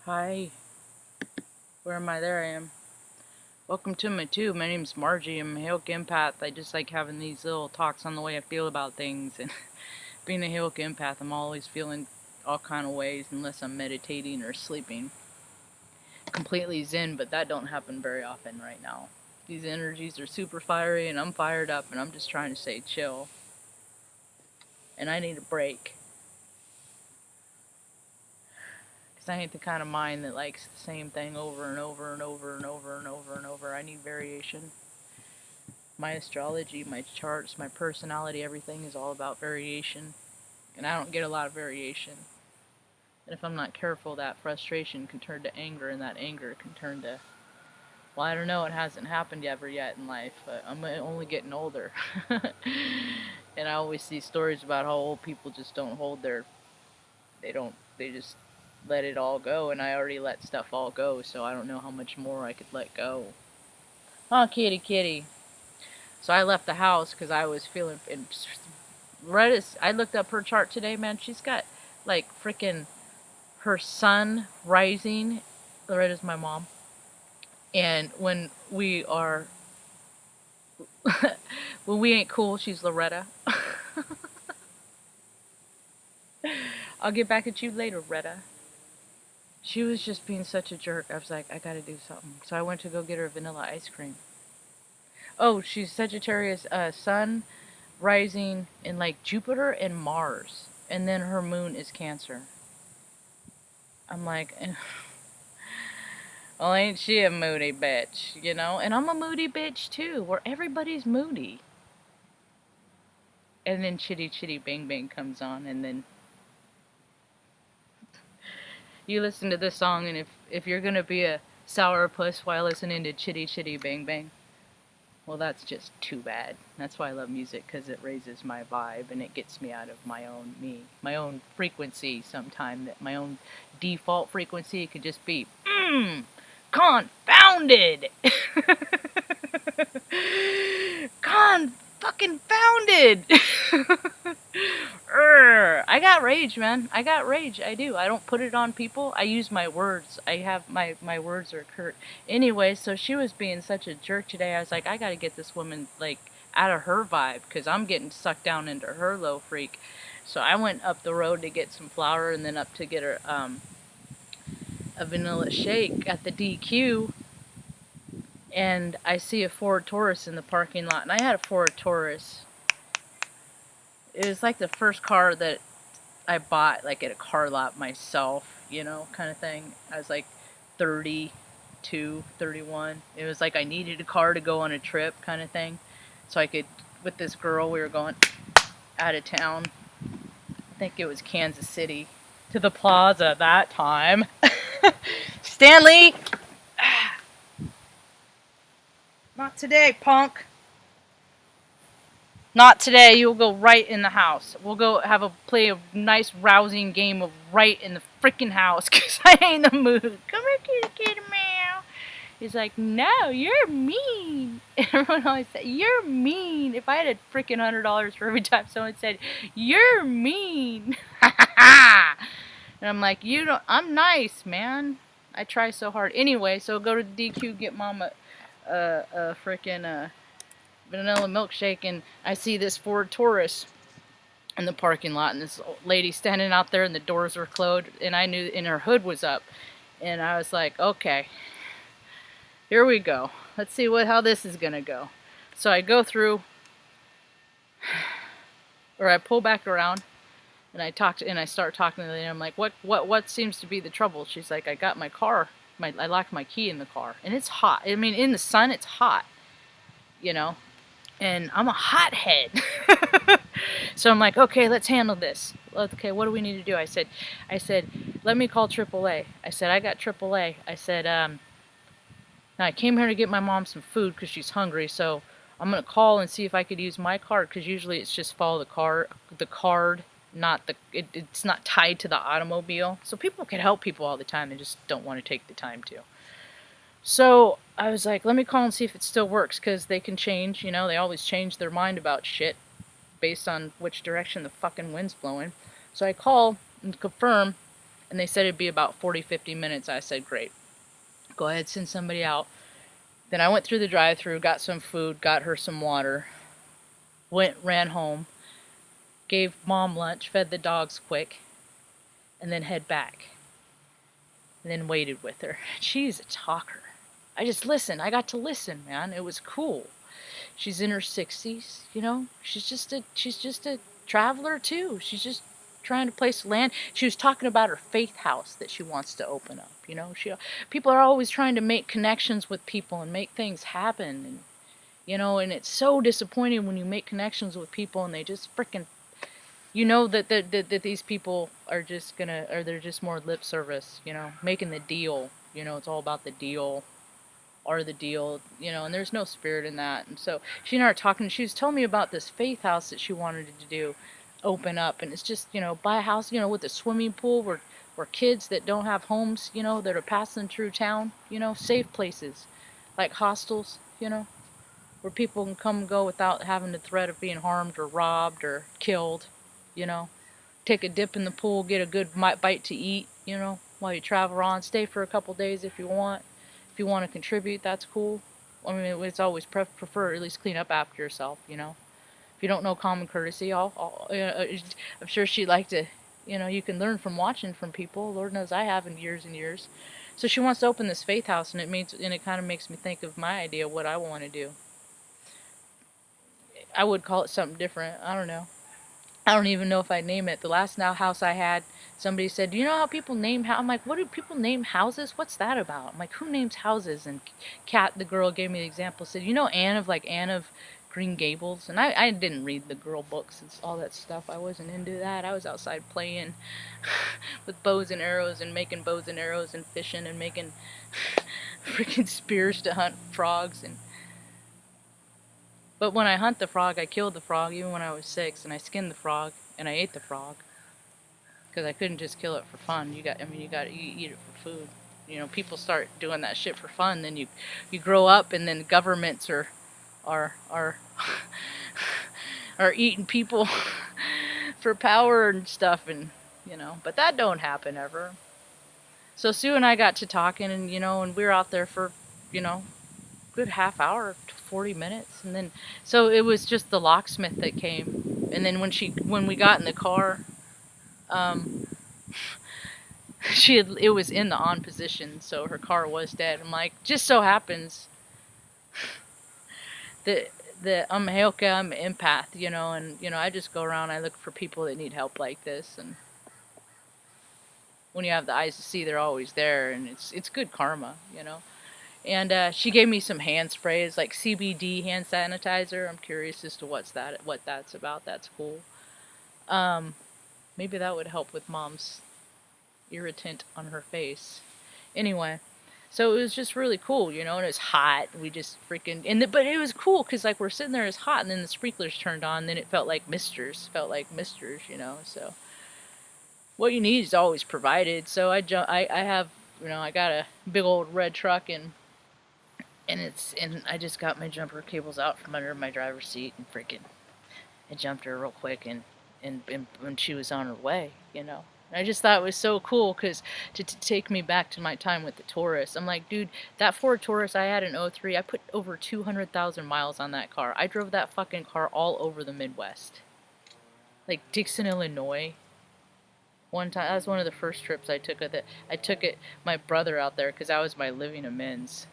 Hi, where am I? There I am. Welcome to my tube. My name's Margie. I'm a Hilk empath. I just like having these little talks on the way I feel about things. And being a Hilk empath, I'm always feeling all kind of ways unless I'm meditating or sleeping. Completely zen, but that don't happen very often right now. These energies are super fiery and I'm fired up and I'm just trying to stay chill. And I need a break. Because I ain't the kind of mind that likes the same thing over and over and over and over and over and over. I need variation. My astrology, my charts, my personality, everything is all about variation. And I don't get a lot of variation. And if I'm not careful, that frustration can turn to anger, and that anger can turn to, well, I don't know, it hasn't happened ever yet in life, but I'm only getting older. And I always see stories about how old people just don't hold they just let it all go, and I already let stuff all go, so I don't know how much more I could let go. Oh, kitty, kitty. So I left the house because I was feeling. And I looked up her chart today, man. She's got like freaking her sun rising. Loretta's my mom, and when we are, when we ain't cool, she's Loretta. I'll get back at you later, Retta. She was just being such a jerk. I was like, I gotta do something. So I went to go get her vanilla ice cream. Oh, she's Sagittarius, sun rising in like Jupiter and Mars, and then her moon is Cancer. I'm like, well, ain't she a moody bitch, you know? And I'm a moody bitch too, where everybody's moody. And then Chitty Chitty Bang Bang comes on, and then you listen to this song, and if you're gonna be a sourpuss while listening to Chitty Chitty Bang Bang, well, that's just too bad. That's why I love music, because it raises my vibe and it gets me out of my own my own frequency sometime, that my own default frequency could just be, confounded! Fucking founded! I got rage, man. I got rage. I do. I don't put it on people. I use my words. I have my words are curt. Anyway, so she was being such a jerk today. I was like, I gotta get this woman like out of her vibe, because I'm getting sucked down into her low freak. So I went up the road to get some flour, and then up to get her a vanilla shake at the DQ. And I see a Ford Taurus in the parking lot, and I had a Ford Taurus. It was like the first car that I bought like at a car lot myself, you know, kind of thing. I was like 32, 31. It was like I needed a car to go on a trip kind of thing. So I could, with this girl, we were going out of town. I think it was Kansas City, to the plaza that time. Stanley! Not today, punk. Not today. You'll go right in the house. We'll go play a nice rousing game of right in the freaking house, because I ain't in the mood. Come here, kitty, kitty, meow. He's like, no, you're mean. And everyone always said, you're mean. If I had a freaking $100 for every time someone said, you're mean. And I'm like, I'm nice, man. I try so hard. Anyway, so go to the DQ, get mom a freaking vanilla milkshake, and I see this Ford Taurus in the parking lot, and this lady standing out there, and the doors were closed, and I knew, and her hood was up, and I was like, okay, here we go. Let's see how this is gonna go. So I go through, or I pull back around, and I start talking to the lady. I'm like, what seems to be the trouble? She's like, I got my car, I locked my key in the car, and it's hot. I mean, in the sun, it's hot, you know. And I'm a hothead. So I'm like, okay, let's handle this. Okay, what do we need to do? I said, let me call AAA. I said, I got AAA. I said, now I came here to get my mom some food because she's hungry, so I'm going to call and see if I could use my card, because usually it's just follow the card, not it's not tied to the automobile. So people can help people all the time. They just don't want to take the time to. So I was like, let me call and see if it still works, because they can change, you know, they always change their mind about shit based on which direction the fucking wind's blowing. So I call and confirm, And they said it'd be about 40-50 minutes. I said, great. Go ahead, send somebody out. Then I went through the drive-thru, got some food, got her some water, ran home, gave Mom lunch, fed the dogs quick, and then head back. And then waited with her. She's a talker. I just listened. I got to listen, man. It was cool. She's in her 60s, you know. She's just a traveler too. She's just trying to place land. She was talking about her faith house that she wants to open up, you know. People are always trying to make connections with people and make things happen, and you know, and it's so disappointing when you make connections with people and they just freaking, you know, that these people are just gonna, or they're just more lip service, you know, making the deal, you know, it's all about the deal, or the deal, you know, and there's no spirit in that. And so she and I are talking, she was telling me about this faith house that she wanted to do, open up, and it's just, you know, buy a house, you know, with a swimming pool where kids that don't have homes, you know, that are passing through town, you know, safe places, like hostels, you know, where people can come and go without having the threat of being harmed or robbed or killed, you know. Take a dip in the pool, get a good bite to eat, you know, while you travel on. Stay for a couple days if you want. If you want to contribute, that's cool. I mean, it's always prefer at least clean up after yourself, you know. If you don't know common courtesy, I'm sure she'd like to, you know, you can learn from watching from people. Lord knows I have in years and years. So she wants to open this faith house, and it kind of makes me think of my idea of what I want to do. I would call it something different. I don't know. I don't even know if I'd name it. The last house I had, somebody said, do you know how people name houses? I'm like, what do people name houses? What's that about? I'm like, who names houses? And Kat, the girl, gave me the example, said, you know Anne of Green Gables? And I didn't read the girl books and all that stuff. I wasn't into that. I was outside playing with bows and arrows and making bows and arrows and fishing and making freaking spears to hunt frogs. But when I hunt the frog, I killed the frog even when I was 6, and I skinned the frog and I ate the frog because I couldn't just kill it for fun. You got to eat it for food. You know, people start doing that shit for fun, then you grow up, and then governments are are eating people for power and stuff, and you know, but that don't happen ever. So Sue and I got to talking, and you know, and we were out there for, you know, good half hour, 40 minutes, and then so it was just the locksmith that came, and then when we got in the car, it was in the on position, so her car was dead. I'm like, just so happens that I'm Helka, I'm an empath, you know, and you know, I just go around, I look for people that need help like this, and when you have the eyes to see, they're always there, and it's good karma, you know. And she gave me some hand sprays, like CBD hand sanitizer. I'm curious as to what that's about. That's cool. Maybe that would help with Mom's irritant on her face. Anyway, so it was just really cool, you know, and it was hot. We just freaking, but it was cool because like we're sitting there, it's hot, and then the sprinklers turned on, then it felt like misters, you know. So what you need is always provided. So I have, you know, I got a big old red truck, and I just got my jumper cables out from under my driver's seat, and freaking I jumped her real quick, and when she was on her way, you know. And I just thought it was so cool because to take me back to my time with the Taurus. I'm like, dude, that Ford Taurus I had in '03, I put over 200,000 miles on that car. I drove that fucking car all over the Midwest. Like Dixon, Illinois. One time, that was one of the first trips I took with it. I took my brother out there because that was my living amends.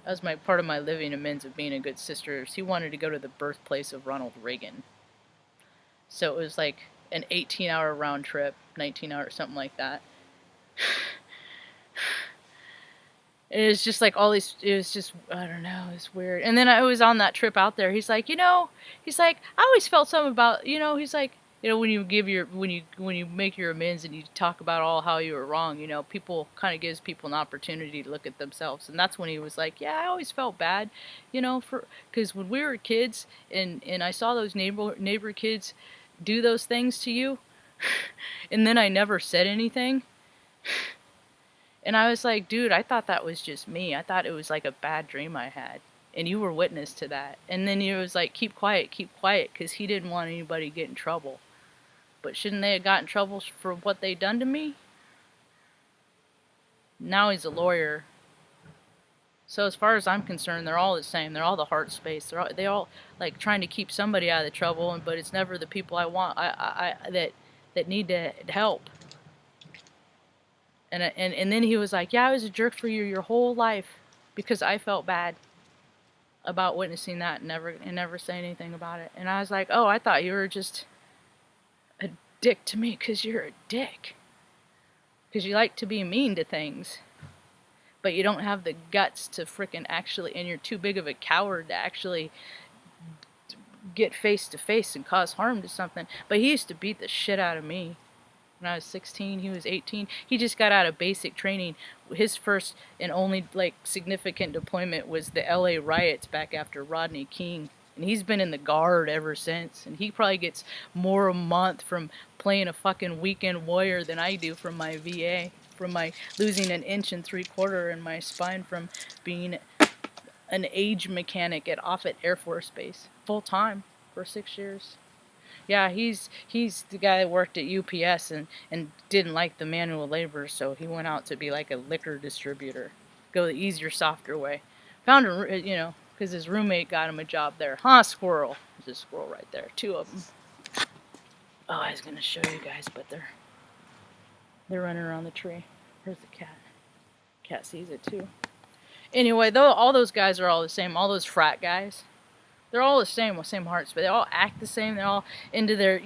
That was part of my living amends of being a good sister. He wanted to go to the birthplace of Ronald Reagan. So it was like an 18-hour round trip, 19 hours, something like that. It was just like all these, it was just, I don't know, it was weird. And then I was on that trip out there. He's like, you know, I always felt something about, you know, he's like, you know, when you make your amends and you talk about all how you were wrong, you know, people kind of gives people an opportunity to look at themselves. And that's when he was like, yeah, I always felt bad, you know, because when we were kids and I saw those neighbor kids do those things to you, and then I never said anything. And I was like, dude, I thought that was just me. I thought it was like a bad dream I had. And you were witness to that. And then he was like, keep quiet, because he didn't want anybody to get in trouble. But shouldn't they have got in trouble for what they done to me? Now he's a lawyer. So as far as I'm concerned, they're all the same. They're all the heart space. They all like trying to keep somebody out of the trouble, but it's never the people I want. That need to help. And then he was like, yeah, I was a jerk for you your whole life because I felt bad about witnessing that and never say anything about it. And I was like, oh, I thought you were just a dick to me because you're a dick. Because you like to be mean to things. But you don't have the guts to frickin' actually, and you're too big of a coward to actually get face to face and cause harm to something. But he used to beat the shit out of me. When I was 16, he was 18. He just got out of basic training. His first and only like significant deployment was the LA riots back after Rodney King. And he's been in the Guard ever since. And he probably gets more a month from playing a fucking weekend warrior than I do from my VA. From my losing 1 3/4 in my spine from being an age mechanic at Offutt Air Force Base. Full time for 6 years. Yeah, he's the guy that worked at UPS and didn't like the manual labor, so he went out to be like a liquor distributor. Go the easier, softer way. Found a, because his roommate got him a job there. Huh, squirrel. There's a squirrel right there. 2 of them. Oh, I was going to show you guys, but they're running around the tree. Where's the cat? Cat sees it too. Anyway, though, all those guys are all the same. All those frat guys. They're all the same hearts, but they all act the same. They're all into their,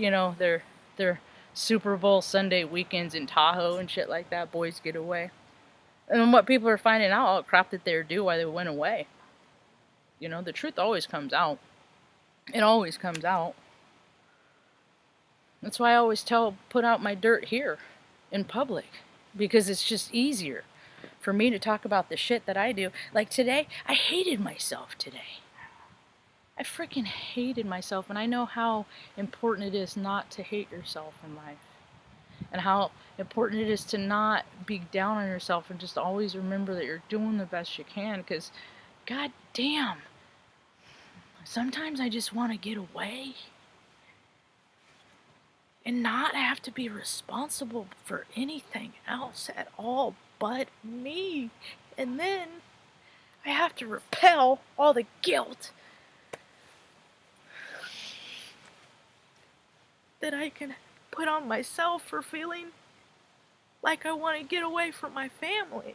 their Super Bowl Sunday weekends in Tahoe and shit like that. Boys get away. And what people are finding out, all the crap that they do, why they went away. The truth always comes out. It always comes out. That's why I always put out my dirt here in public. Because it's just easier for me to talk about the shit that I do. Like today, I hated myself today. I freaking hated myself, and I know how important it is not to hate yourself in life. And how important it is to not be down on yourself and just always remember that you're doing the best you can, because god damn, sometimes I just want to get away and not have to be responsible for anything else at all but me. And then I have to repel all the guilt that I can put on myself for feeling like I want to get away from my family.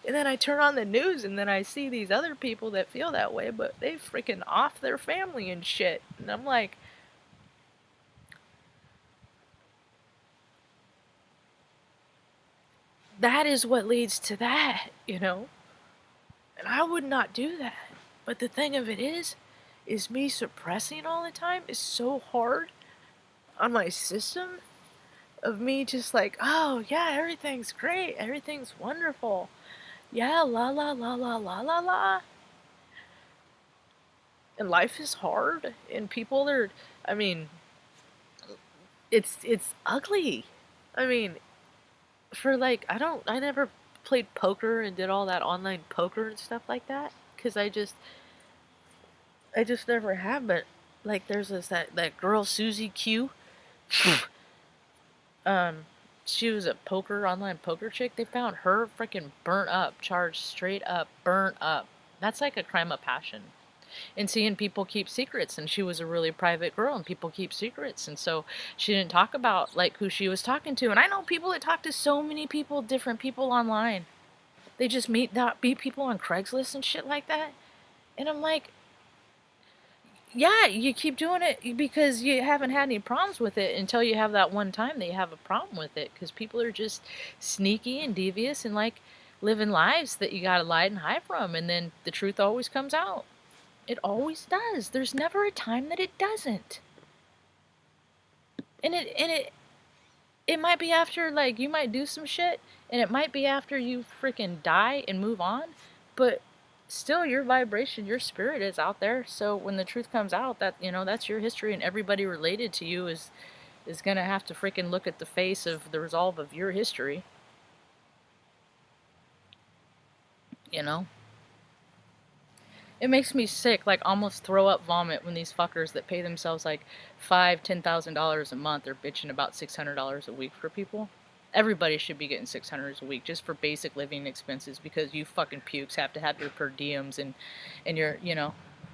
And then I turn on the news and then I see these other people that feel that way, but they freaking off their family and shit. And I'm like, that is what leads to that, And I would not do that. But the thing of it is me suppressing all the time is so hard on my system of me just like, oh yeah, everything's great, everything's wonderful, yeah, la la la la la la la. And life is hard, and people are, it's ugly. For like, I never played poker and did all that online poker and stuff like that, because I just never have. But like, there's that girl Susie Q. She was a online poker chick. They found her freaking burnt up, charged straight up, burnt up. That's like a crime of passion. And seeing people keep secrets, and she was a really private girl, and people keep secrets, and so she didn't talk about like who she was talking to. And I know people that talk to so many people, different people online. They just meet people on Craigslist and shit like that. And I'm like, yeah, you keep doing it because you haven't had any problems with it until you have that one time that you have a problem with it, because people are just sneaky and devious and like living lives that you gotta lie and hide from, and then the truth always comes out. It always does. There's never a time that it doesn't. And it might be after, like, you might do some shit, and it might be after you freaking die and move on, but still your vibration, your spirit is out there. So when the truth comes out, that, that's your history, and everybody related to you is gonna have to freaking look at the face of the resolve of your history. It makes me sick, like almost throw up vomit when these fuckers that pay themselves like $5,000-$10,000 a month are bitching about $600 a week for people. Everybody should be getting $600 a week just for basic living expenses, because you fucking pukes have to have your per diems and you're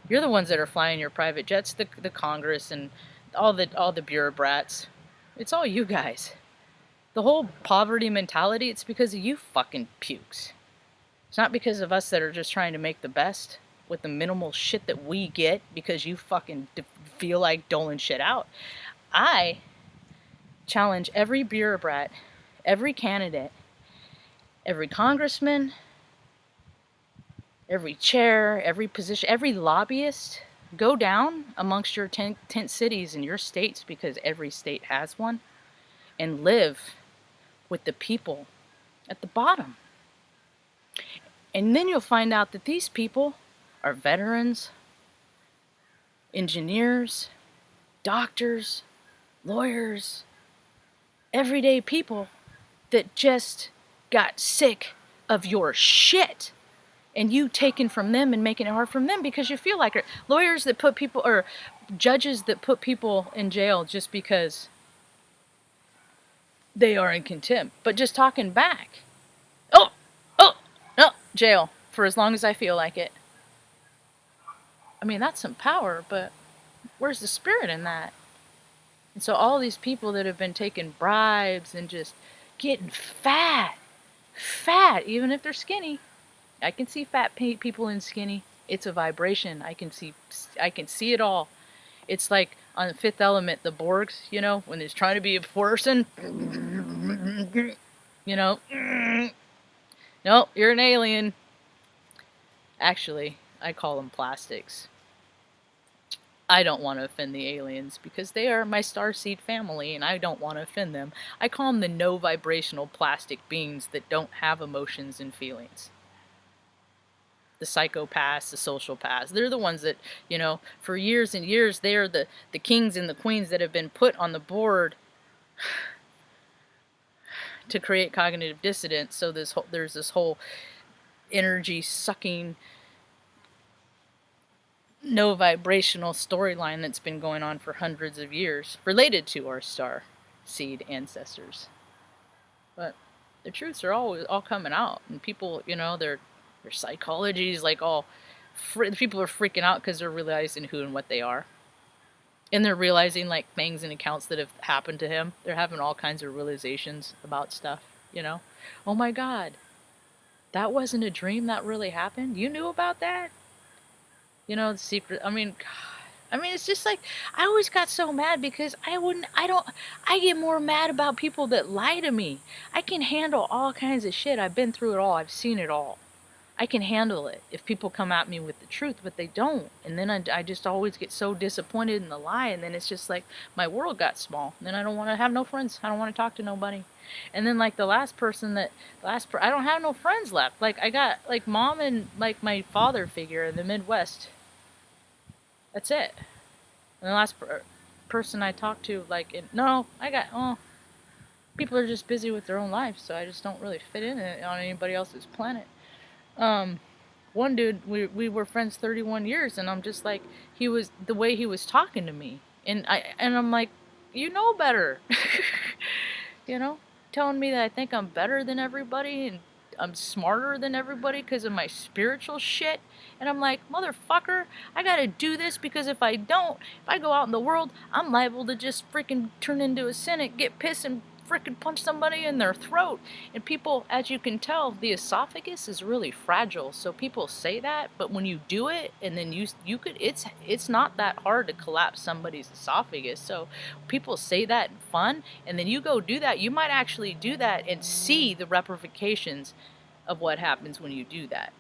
the ones that are flying your private jets, the Congress and all the bureaucrats. It's all you guys. The whole poverty mentality, it's because of you fucking pukes. It's not because of us that are just trying to make the best with the minimal shit that we get because you fucking feel like doling shit out. I challenge every bureaucrat, every candidate, every congressman, every chair, every position, every lobbyist, go down amongst your tent cities in your states, because every state has one, and live with the people at the bottom. And then you'll find out that these people are veterans, engineers, doctors, lawyers, everyday people that just got sick of your shit. And you taking from them and making it hard from them because you feel like it. Lawyers that put people, or judges that put people in jail just because they are in contempt, but just talking back. Oh, no, jail for as long as I feel like it. I mean, that's some power, but where's the spirit in that? And so all these people that have been taking bribes and just getting fat, even if they're skinny. I can see fat people and skinny. It's a vibration. I can see it all. It's like on the Fifth Element, the Borgs, when they're trying to be a person, nope, you're an alien. Actually, I call them plastics. I don't want to offend the aliens because they are my starseed family and I don't want to offend them. I call them the no vibrational plastic beings that don't have emotions and feelings. The psychopaths, the sociopaths, they're the ones that, for years and years, they are the kings and the queens that have been put on the board to create cognitive dissonance. So there's this whole energy sucking, no vibrational storyline that's been going on for hundreds of years related to our star seed ancestors. But the truths are all coming out, and people, their psychology is like all people are freaking out because they're realizing who and what they are, and they're realizing like things and accounts that have happened to him. They're having all kinds of realizations about stuff. Oh my God, that wasn't a dream, that really happened. You knew about that. The secret. I mean, it's just like, I always got so mad because I get more mad about people that lie to me. I can handle all kinds of shit. I've been through it all. I've seen it all. I can handle it if people come at me with the truth, but they don't. And then I just always get so disappointed in the lie. And then it's just like my world got small. And then I don't want to have no friends. I don't want to talk to nobody. And then like I don't have no friends left. Like I got like mom and like my father figure in the Midwest. That's it. And the last person I talked to, people are just busy with their own lives, so I just don't really fit in on anybody else's planet. One dude, we were friends 31 years, and I'm just like, the way he was talking to me, and I'm like, you know better, telling me that I think I'm better than everybody, and I'm smarter than everybody because of my spiritual shit. And I'm like, motherfucker, I gotta do this because if I don't, if I go out in the world, I'm liable to just freaking turn into a cynic, get pissed and freaking punch somebody in their throat. And people, as you can tell, the esophagus is really fragile. So people say that, but when you do it, and then you could, it's not that hard to collapse somebody's esophagus. So people say that in fun, and then you go do that. You might actually do that and see the repercussions of what happens when you do that.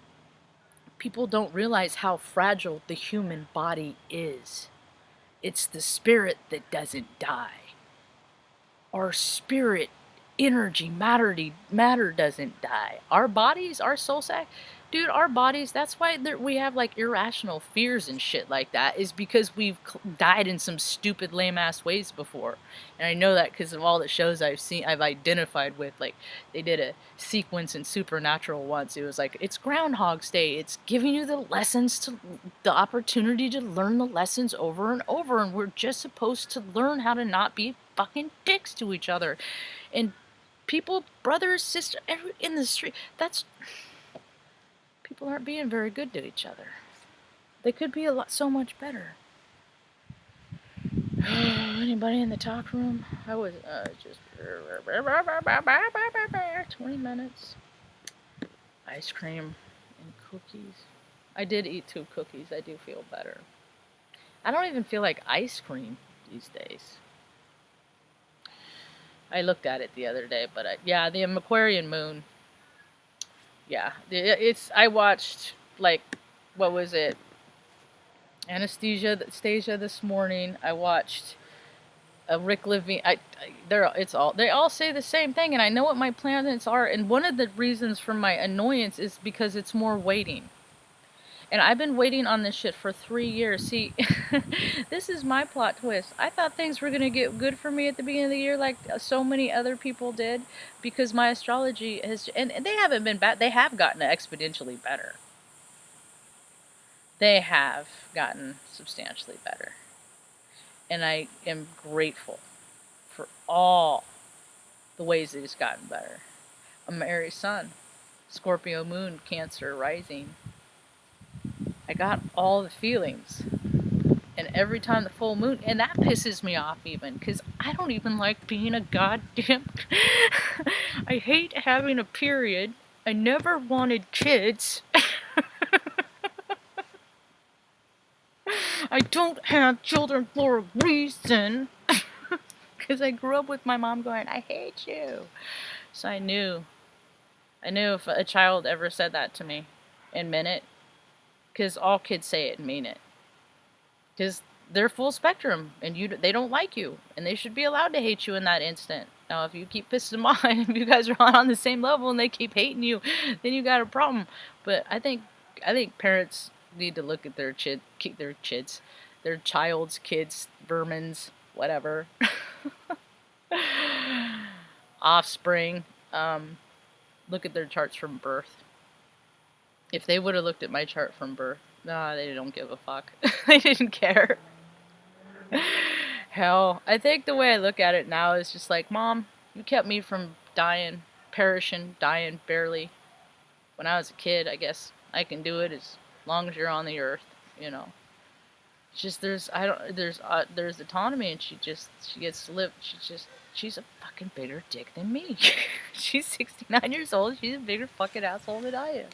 People don't realize how fragile the human body is. It's the spirit that doesn't die. Our spirit, energy, matter doesn't die. Our bodies, our soul sac, Dude, our bodies, that's why we have like irrational fears and shit like that, is because we've died in some stupid lame ass ways before. And I know that because of all the shows I've seen, I've identified with. Like, they did a sequence in Supernatural once. It was like, it's Groundhog's Day. It's giving you the lessons, to the opportunity to learn the lessons over and over. And we're just supposed to learn how to not be fucking dicks to each other. And people, brothers, sisters, in the street, that's... People aren't being very good to each other. They could be so much better. Anybody in the talk room? I was just 20 minutes. Ice cream and cookies. I did eat 2 cookies. I do feel better. I don't even feel like ice cream these days. I looked at it the other day, but yeah, the Aquarian moon. Yeah, I watched, like, what was it? Anastasia this morning. I watched Rick Levine. They all say the same thing, and I know what my planets are. And one of the reasons for my annoyance is because it's more waiting. And I've been waiting on this shit for 3 years. See, this is my plot twist. I thought things were gonna get good for me at the beginning of the year, like so many other people did, because my astrology has, and they haven't been bad. They have gotten exponentially better. They have gotten substantially better. And I am grateful for all the ways it has gotten better. I'm Aries Sun, Scorpio Moon, Cancer Rising. I got all the feelings. And every time the full moon, and that pisses me off even, because I don't even like being a goddamn... I hate having a period. I never wanted kids. I don't have children for a reason. Because I grew up with my mom going, I hate you. So I knew if a child ever said that to me and meant it, because all kids say it and mean it. Because they're full spectrum, and they don't like you, and they should be allowed to hate you in that instant. Now, if you keep pissing them off, if you guys are on the same level and they keep hating you, then you got a problem. But I think parents need to look at their child's kids, vermins, whatever, offspring. Look at their charts from birth. If they would have looked at my chart from birth, nah, they don't give a fuck. They didn't care. Hell, I think the way I look at it now is just like, Mom, you kept me from dying, perishing, dying barely. When I was a kid, I guess I can do it as long as you're on the earth, you know. It's just there's autonomy, and she gets to live. She's a fucking bigger dick than me. She's 69 years old. She's a bigger fucking asshole than I am,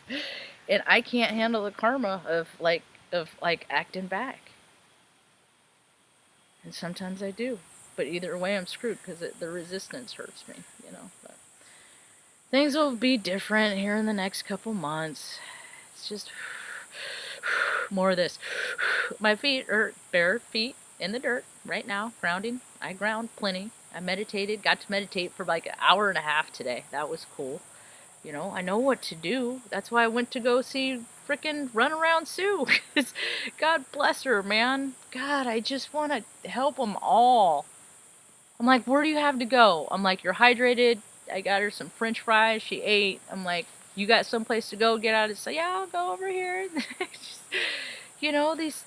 and I can't handle the karma of acting back. And sometimes I do, but either way I'm screwed because the resistance hurts me, you know. But things will be different here in the next couple months. It's just more of this. My feet are bare feet in the dirt right now, grounding. I ground plenty. I meditated, got to meditate for like an hour and a half today. That was cool. You know, I know what to do. That's why I went to go see frickin' Runaround Sue. God bless her, man. God, I just want to help them all. I'm like, where do you have to go? I'm like, you're hydrated. I got her some french fries. She ate. I'm like, you got someplace to go, get out of... So yeah, I'll go over here. Just, you know, these...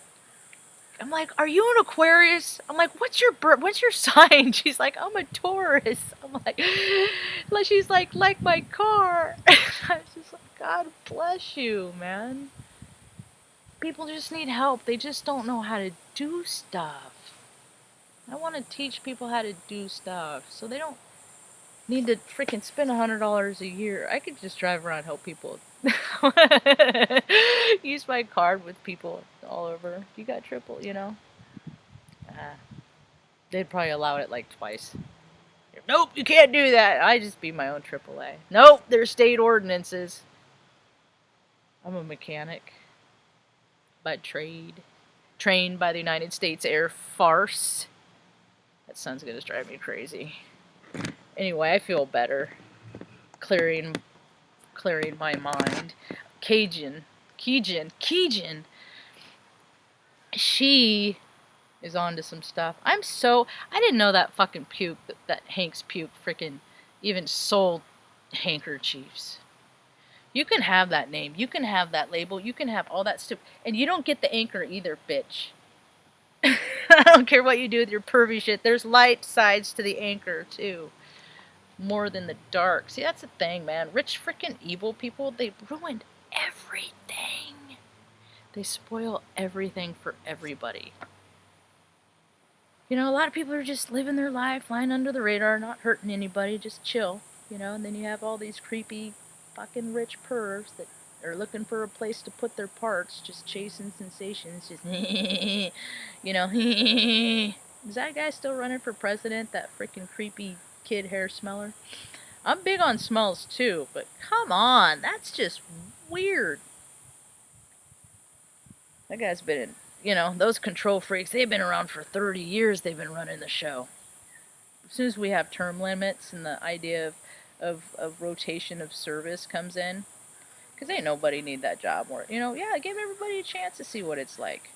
I'm like, are you an Aquarius? I'm like, what's your sign? She's like, I'm a Taurus. I'm like, she's like my car. I was just like, God bless you, man. People just need help. They just don't know how to do stuff. I want to teach people how to do stuff so they don't need to freaking spend $100 a year. I could just drive around and help people. Use my card with people all over. You got triple, you know. They'd probably allow it like twice. Nope, you can't do that. I just be my own AAA. Nope, there's state ordinances. I'm a mechanic by trade, trained by the United States Air Force. That sounds gonna drive me crazy. Anyway, I feel better. Clearing my mind. Cajun. She is onto some stuff. I didn't know that fucking puke, that Hank's puke freaking even sold handkerchiefs. You can have that name, you can have that label, you can have all that stuff, and you don't get the anchor either, bitch. I don't care what you do with your pervy shit. There's light sides to the anchor, too. More than the dark. See, that's the thing, man. Rich freaking evil people, they ruined everything. They spoil everything for everybody. You know, a lot of people are just living their life, flying under the radar, not hurting anybody, just chill. You know, and then you have all these creepy fucking rich pervs that are looking for a place to put their parts, just chasing sensations, just you know, is that guy still running for president, that freaking creepy kid hair smeller? I'm big on smells too, but come on, that's just weird. That guy's been in, you know, those control freaks, they've been around for 30 years, they've been running the show. As soon as we have term limits and the idea of rotation of service comes in, because ain't nobody need that job more. You know, yeah, give everybody a chance to see what it's like.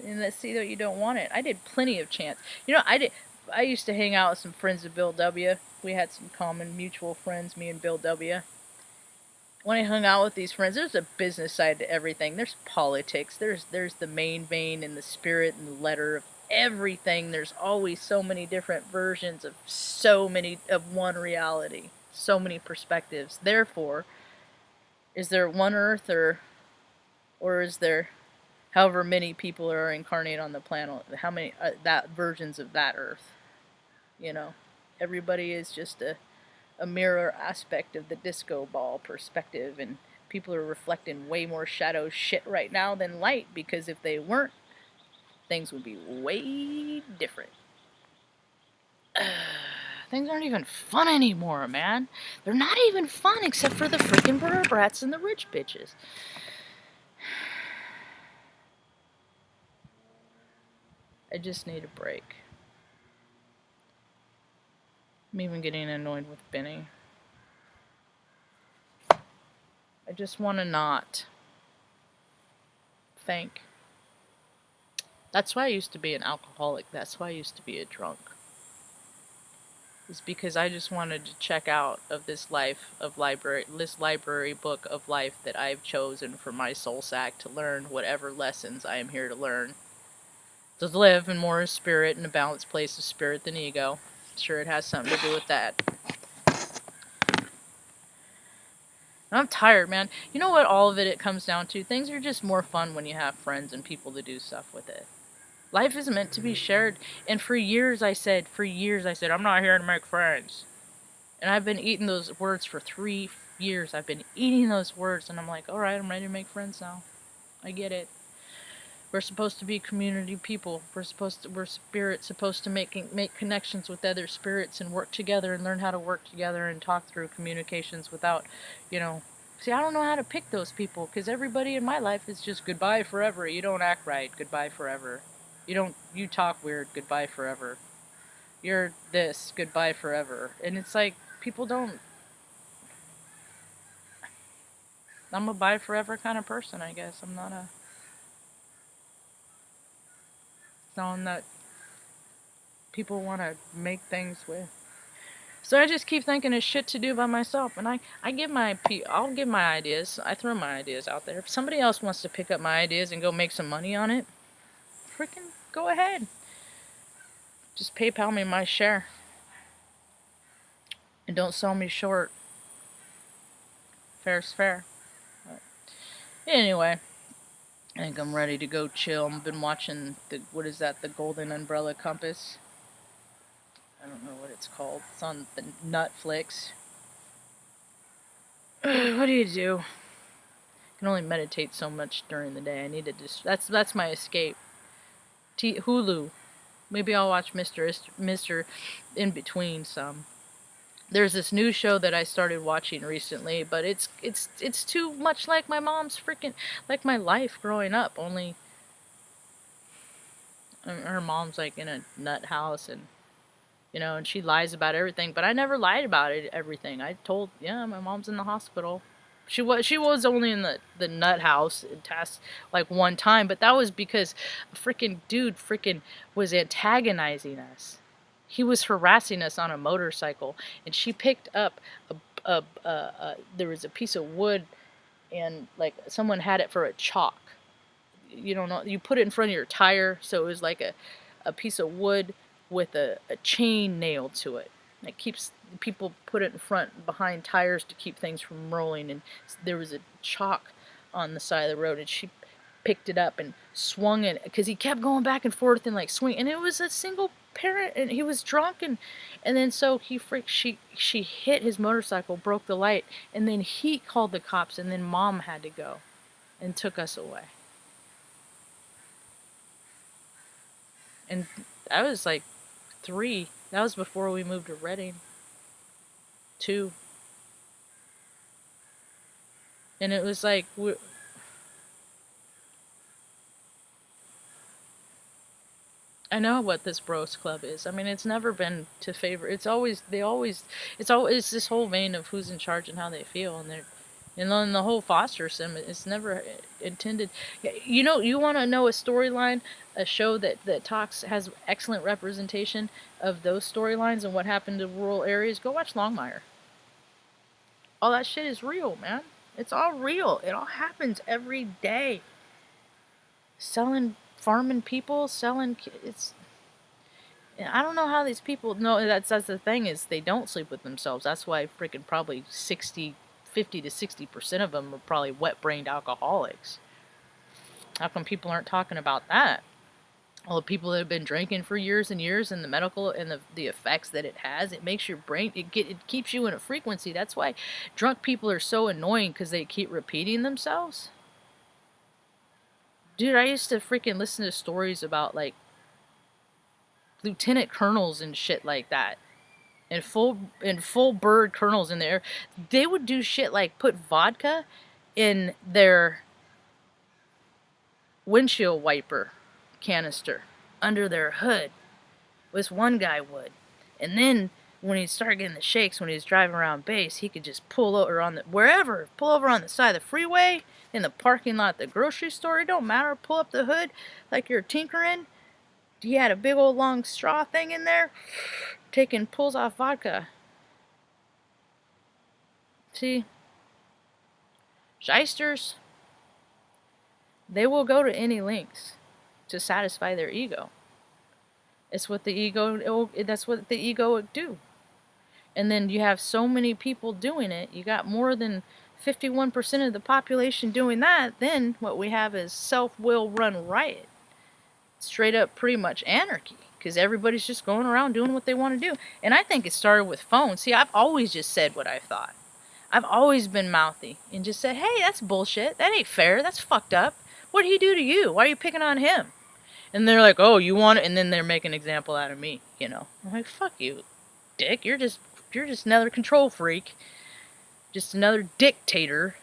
And let's see that you don't want it. I did plenty of chance. You know, I used to hang out with some friends of Bill W. We had some common mutual friends, me and Bill W. When I hung out with these friends, there's a business side to everything. There's politics. There's the main vein and the spirit and the letter of everything. There's always so many different versions of one reality. So many perspectives. Therefore, is there one Earth, or is there however many people are incarnate on the planet? How many that versions of that Earth? You know, everybody is just a mirror aspect of the disco ball perspective, and people are reflecting way more shadow shit right now than light, because if they weren't, things would be way different. Things aren't even fun anymore, man. They're not even fun except for the freaking brats and the rich bitches. I just need a break. I'm even getting annoyed with Benny. I just want to not think. That's why I used to be an alcoholic. That's why I used to be a drunk. It's because I just wanted to check out of this library book of life that I've chosen for my soul sack to learn whatever lessons I am here to learn. To live in more spirit, in a balanced place of spirit than ego. Sure, it has something to do with that. I'm tired, man. You know what all of it comes down to? Things are just more fun when you have friends and people to do stuff with it. Life is meant to be shared. And for years I said, I'm not here to make friends. And I've been eating those words for 3 years. I've been eating those words, and I'm like, alright, I'm ready to make friends now. I get it. We're supposed to be community people. We're spirits supposed to make connections with other spirits and work together and learn how to work together and talk through communications without, you know. See, I don't know how to pick those people, because everybody in my life is just goodbye forever. You don't act right, goodbye forever. You talk weird, goodbye forever. You're this, goodbye forever. And it's like, people don't. I'm a bye forever kind of person, I guess. I'm not someone that people want to make things with. So I just keep thinking of shit to do by myself, and I'll give my ideas. I throw my ideas out there. If somebody else wants to pick up my ideas and go make some money on it, freaking go ahead. Just PayPal me my share. And don't sell me short. Fair's fair. But anyway, I think I'm ready to go chill. I've been watching the Golden Umbrella Compass. I don't know what it's called. It's on the Netflix. What do? You can only meditate so much during the day. I need to that's my escape. Hulu. Maybe I'll watch Mr. In Between some. There's this new show that I started watching recently, but it's too much like my mom's like my life growing up. Only her mom's like in a nut house, and you know, and she lies about everything. But I never lied about everything. I told, yeah, my mom's in the hospital. She was only in the nut house task like one time, but that was because a freaking dude was antagonizing us. He was harassing us on a motorcycle, and she picked up there was a piece of wood, and like someone had it for a chalk. You don't know, you put it in front of your tire, so it was like a piece of wood with a chain nailed to it. It keeps people put it in front behind tires to keep things from rolling, and there was a chalk on the side of the road, and she picked it up and swung it because he kept going back and forth and like swing, and it was a single parent, and he was drunk, and then so she hit his motorcycle, broke the light, and then he called the cops, and then mom had to go and took us away. And I was like 3. That was before we moved to Reading. 2. And it was like I know what this bros club is. I mean, it's never been to favor. It's always it's this whole vein of who's in charge and how they feel, and then the whole foster system. It's never intended. You know, you want to know a storyline, a show that has excellent representation of those storylines and what happened to rural areas. Go watch Longmire. All that shit is real, man. It's all real. It all happens every day. Farming people, it's. I don't know how these people know. That's the thing, is they don't sleep with themselves. That's why freaking probably 50 to 60% of them are probably wet-brained alcoholics. How come people aren't talking about that? All the people that have been drinking for years and years, and the medical and the effects that it has. It makes your brain, it keeps you in a frequency. That's why drunk people are so annoying, because they keep repeating themselves. Dude, I used to freaking listen to stories about like lieutenant colonels and shit like that, and full bird colonels in there. They would do shit like put vodka in their windshield wiper canister under their hood. This one guy would, and then when he'd start getting the shakes when he was driving around base, he could just pull over on the side of the freeway, in the parking lot at the grocery store. It don't matter. Pull up the hood like you're tinkering. He had a big old long straw thing in there, taking pulls off vodka. See, shysters, they will go to any lengths to satisfy their ego. That's what the ego would do. And then you have so many people doing it. You got more than 51% of the population doing that. Then what we have is self-will run riot. Straight up pretty much anarchy. Because everybody's just going around doing what they want to do. And I think it started with phones. See, I've always just said what I thought. I've always been mouthy and just said, hey, that's bullshit. That ain't fair. That's fucked up. What did he do to you? Why are you picking on him? And they're like, oh, you want it? And then they're making an example out of me, you know. I'm like, fuck you, dick. You're just another control freak. Just another dictator.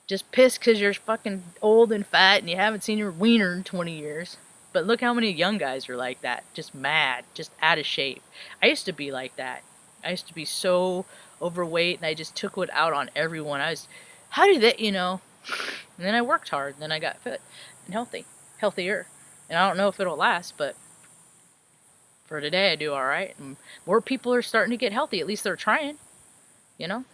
Just pissed because you're fucking old and fat and you haven't seen your wiener in 20 years. But look how many young guys are like that. Just mad. Just out of shape. I used to be like that. I used to be so overweight, and I just took it out on everyone. How did that, you know? And then I worked hard, and then I got fit and healthier. And I don't know if it'll last, but for today I do alright. And more people are starting to get healthy. At least they're trying, you know?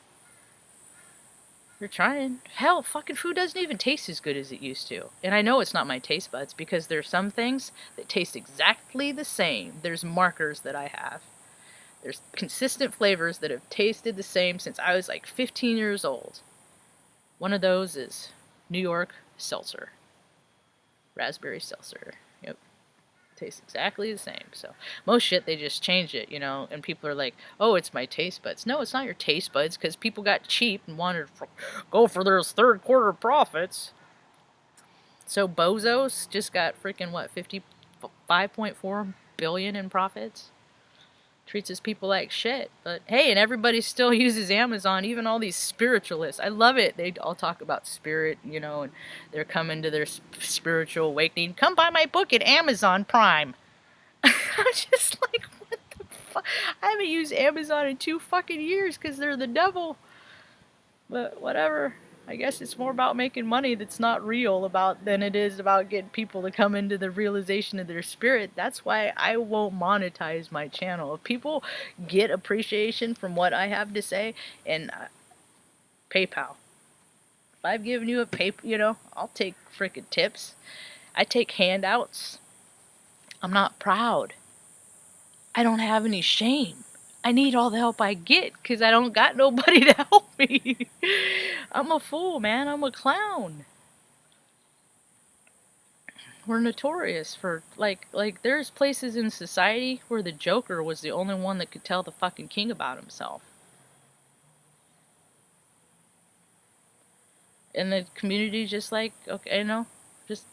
They're trying. Hell, fucking food doesn't even taste as good as it used to. And I know it's not my taste buds, because there's some things that taste exactly the same. There's markers that I have. There's consistent flavors that have tasted the same since I was like 15 years old. One of those is New York seltzer. Raspberry seltzer. Yep. Tastes exactly the same. So most shit, they just change it, you know, and people are like, oh, it's my taste buds. No, it's not your taste buds, because people got cheap and wanted to go for those third quarter profits. So bozos just got freaking, what, 55.4 billion in profits? Treats his people like shit. But hey, and everybody still uses Amazon, even all these spiritualists. I love it. They all talk about spirit, you know, and they're coming to their spiritual awakening. Come buy my book at Amazon Prime. I'm just like, what the fuck? I haven't used Amazon in 2 fucking years because they're the devil. But whatever. I guess it's more about making money that's not real about than it is about getting people to come into the realization of their spirit. That's why I won't monetize my channel. If people get appreciation from what I have to say, and PayPal. If I've given you a I'll take frickin' tips. I take handouts. I'm not proud. I don't have any shame. I need all the help I get because I don't got nobody to help me. I'm a fool, man. I'm a clown. We're notorious for like there's places in society where the Joker was the only one that could tell the fucking king about himself. And the community just like, okay, just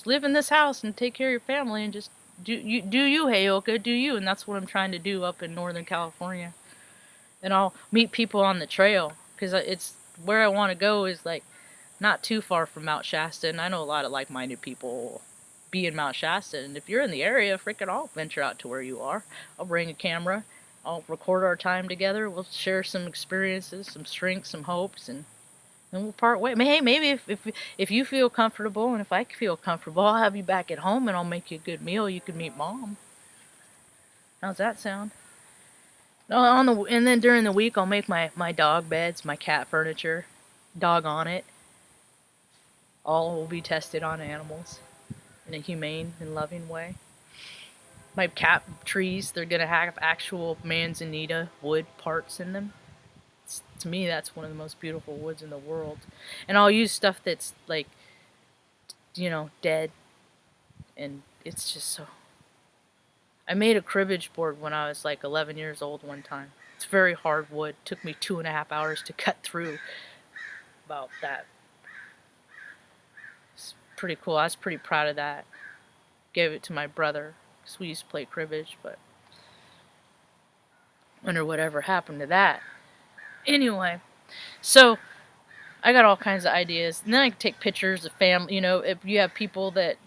live in this house and take care of your family and just do you, Heyoka, do you. And that's what I'm trying to do up in Northern California. And I'll meet people on the trail because it's where I want to go is like not too far from Mount Shasta, and I know a lot of like-minded people be in Mount Shasta, and if you're in the area, frickin' I'll venture out to where you are. I'll bring a camera, I'll record our time together, we'll share some experiences, some strengths, some hopes, and then we'll part ways. Hey, maybe if you feel comfortable, and if I feel comfortable, I'll have you back at home, and I'll make you a good meal. You can meet Mom. How's that sound? And then during the week, I'll make my dog beds, my cat furniture, dog on it. All will be tested on animals in a humane and loving way. My cat trees, they're going to have actual manzanita wood parts in them. To me, that's one of the most beautiful woods in the world. And I'll use stuff that's like, dead. And it's just so... I made a cribbage board when I was like 11 years old one time. It's very hard wood. It took me 2.5 hours to cut through about that. It's pretty cool. I was pretty proud of that. Gave it to my brother because we used to play cribbage, but wonder whatever happened to that. Anyway, so I got all kinds of ideas, and then I can take pictures of family. If you have people that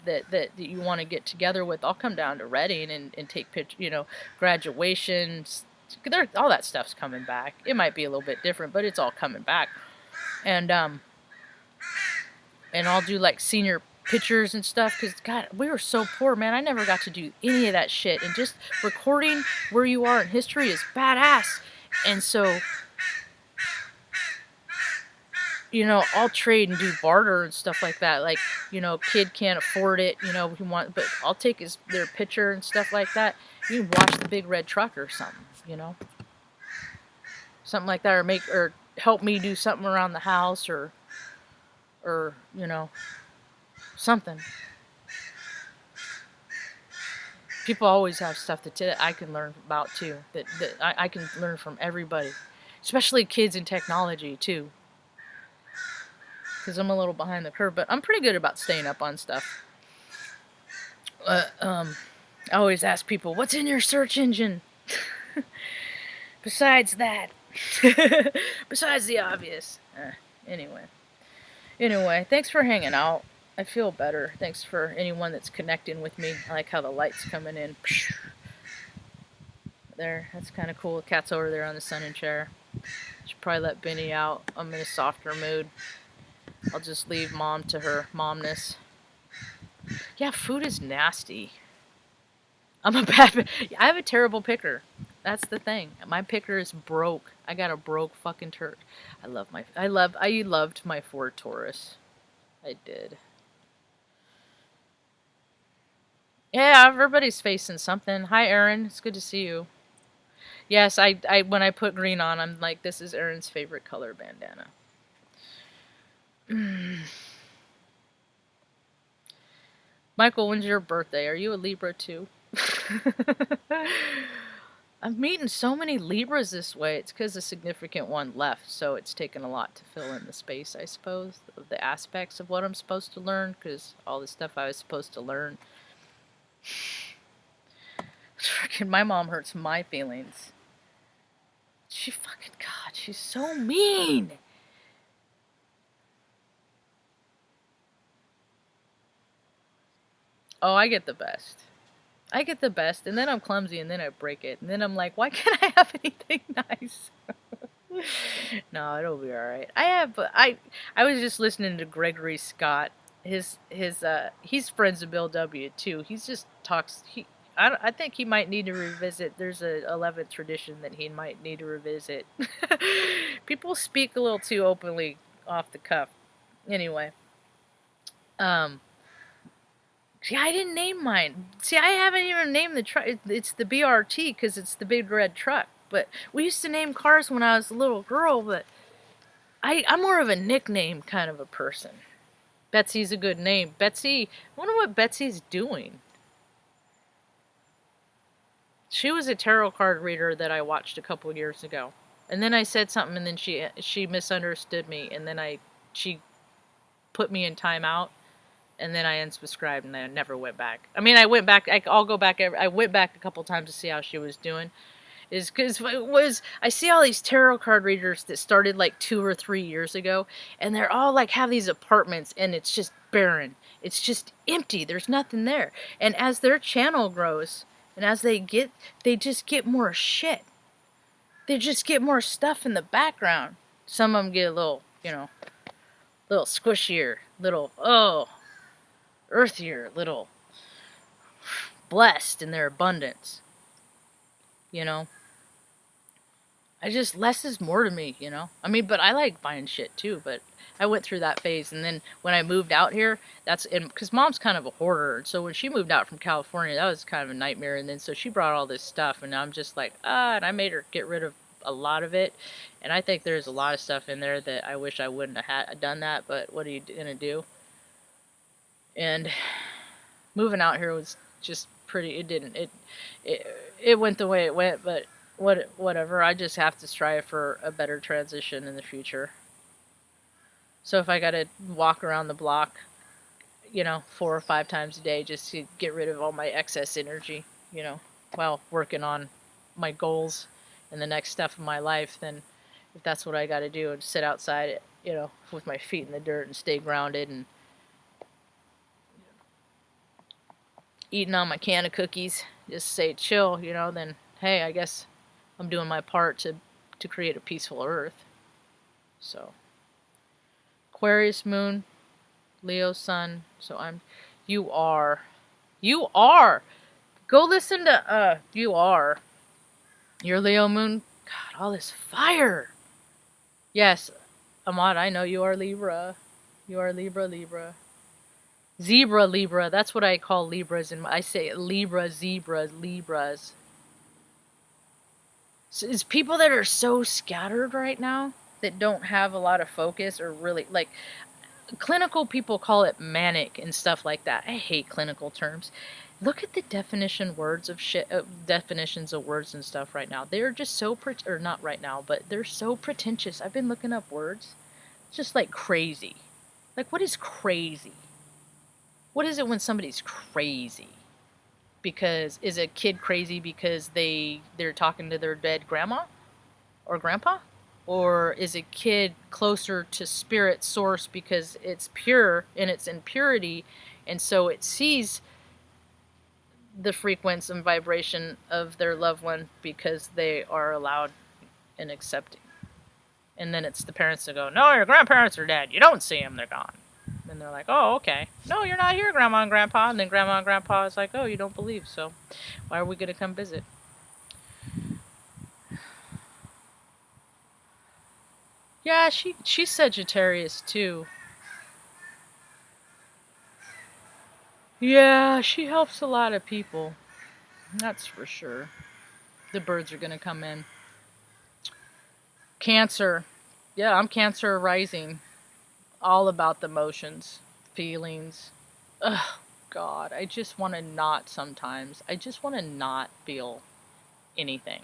you want to get together with, I'll come down to Redding and take pictures. Graduations, all that stuff's coming back. It might be a little bit different, but it's all coming back. And I'll do like senior pictures and stuff because God, we were so poor, man. I never got to do any of that shit, and just recording where you are in history is badass. And so, I'll trade and do barter and stuff like that. Like, kid can't afford it, but I'll take their picture and stuff like that. You can watch the big red truck or something, something like that, or help me do something around the house, or something. People always have stuff that I can learn about too. That I can learn from everybody, especially kids in technology too. Because I'm a little behind the curve, but I'm pretty good about staying up on stuff. I always ask people, what's in your search engine? Besides that. Besides the obvious. Anyway, thanks for hanging out. I feel better. Thanks for anyone that's connecting with me. I like how the light's coming in. There, that's kind of cool. The cat's over there on the sunning chair. Should probably let Benny out. I'm in a softer mood. I'll just leave Mom to her momness. Yeah, food is nasty. I have a terrible picker. That's the thing. My picker is broke. I got a broke fucking turd. I loved my Ford Taurus. I did. Yeah, everybody's facing something. Hi, Aaron. It's good to see you. Yes, I when I put green on, I'm like, this is Aaron's favorite color bandana. Michael, when's your birthday? Are you a Libra too? I'm meeting so many Libras this way. It's because a significant one left, so it's taken a lot to fill in the space, I suppose, of the aspects of what I'm supposed to learn, because all the stuff I was supposed to learn. Freaking, my mom hurts my feelings. God, she's so mean. Oh, I get the best. I get the best, and then I'm clumsy, and then I break it, and then I'm like, why can't I have anything nice? No, it'll be all right. I was just listening to Gregory Scott. He's friends with Bill W too. He's just talks. I think he might need to revisit. There's a 11th tradition that he might need to revisit. People speak a little too openly off the cuff. Anyway, see, I didn't name mine. See, I haven't even named the truck. It's the BRT because it's the big red truck. But we used to name cars when I was a little girl, but I'm more of a nickname kind of a person. Betsy's a good name. Betsy, I wonder what Betsy's doing. She was a tarot card reader that I watched a couple years ago. And then I said something and then she misunderstood me and then she put me in timeout and then I unsubscribed and I never went back. I mean, I went back. I'll go back. I went back a couple times to see how she was doing. Is because I see all these tarot card readers that started like 2 or 3 years ago, and they're all like have these apartments, and it's just barren. It's just empty. There's nothing there. And as their channel grows, and as they just get more shit. They just get more stuff in the background. Some of them get a little, little squishier, little earthier, little blessed in their abundance. Less is more to me, I mean, but I like buying shit too, but I went through that phase, and then when I moved out here, because Mom's kind of a hoarder, so when she moved out from California, that was kind of a nightmare, and then so she brought all this stuff, and I'm just like, and I made her get rid of a lot of it, and I think there's a lot of stuff in there that I wish I wouldn't have done that, but what are you gonna do? And moving out here was just pretty, it went the way it went, but whatever. I just have to strive for a better transition in the future. So if I gotta walk around the block, 4 or 5 times a day just to get rid of all my excess energy, while working on my goals and the next step of my life, then if that's what I gotta do and sit outside, with my feet in the dirt and stay grounded and eating on my can of cookies, just say chill, then hey, I guess I'm doing my part to create a peaceful earth. So, Aquarius moon, Leo sun. So you are. Go listen to you are. Your Leo moon. God, all this fire. Yes, Ahmad, I know you are Libra. You are Libra. Zebra Libra. That's what I call Libras, and I say Libra, zebras, Libras. So it's people that are so scattered right now that don't have a lot of focus or really like clinical people call it manic and stuff like that. I hate clinical terms. Look at the definitions of words and stuff right now. They're just so or not right now, but they're so pretentious. I've been looking up words. It's just like crazy. Like, what is crazy? What is it when somebody's crazy? Because is a kid crazy because they're talking to their dead grandma or grandpa? Or is a kid closer to spirit source because it's pure and it's in purity, and so it sees the frequency and vibration of their loved one because they are allowed and accepting. And then it's the parents that go, no, your grandparents are dead. You don't see them, they're gone. And they're like, oh, okay. No, you're not here, Grandma and Grandpa. And then Grandma and Grandpa is like, oh, you don't believe, so why are we going to come visit? Yeah, she's Sagittarius, too. Yeah, she helps a lot of people. That's for sure. The birds are going to come in. Cancer. Yeah, I'm Cancer rising. All about the emotions, feelings. Ugh, God, I just want to not sometimes. I just want to not feel anything.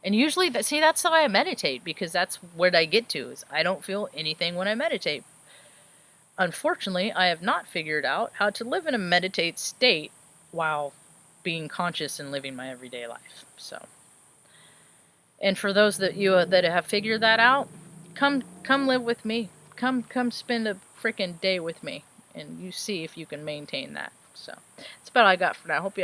And usually, that's how I meditate, because that's what I get to, is I don't feel anything when I meditate. Unfortunately, I have not figured out how to live in a meditate state while being conscious and living my everyday life. So, and for those that have figured that out, come live with me. Come spend a freaking day with me, and you see if you can maintain that. So that's about all I got for now. Hope you